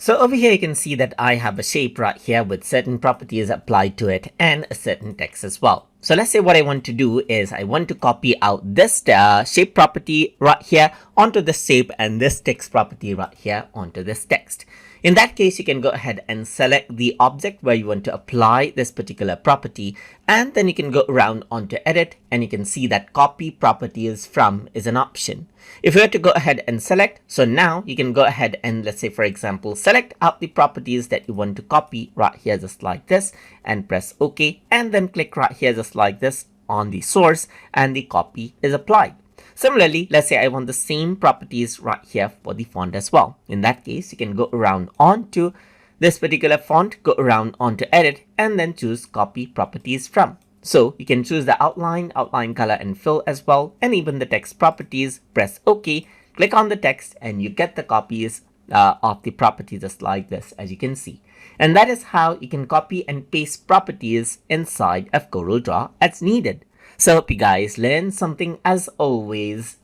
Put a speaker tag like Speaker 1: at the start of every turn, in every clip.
Speaker 1: So over here you can see that I have a shape right here with certain properties applied to it and a certain text as well. So let's say what I want to do is I want to copy out this shape property right here onto this shape and this text property right here onto this text. In that case, you can go ahead and select the object where you want to apply this particular property, and then you can go around onto edit and you can see that copy properties from is an option. If you were to go ahead and select, so now you can go ahead and let's say for example select out the properties that you want to copy right here just like this and press OK, and then click right here just like this on the source and the copy is applied. Similarly, let's say I want the same properties right here for the font as well. In that case, you can go around onto this particular font, go around onto edit, and then choose copy properties from. So you can choose the outline color and fill as well, and even the text properties. Press OK, click on the text, and you get the copies of the properties just like this, as you can see. And that is how you can copy and paste properties inside of Corel Draw as needed. So hope you guys learned something as always.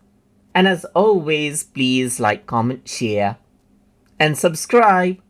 Speaker 1: And as always, please like, comment, share, and subscribe.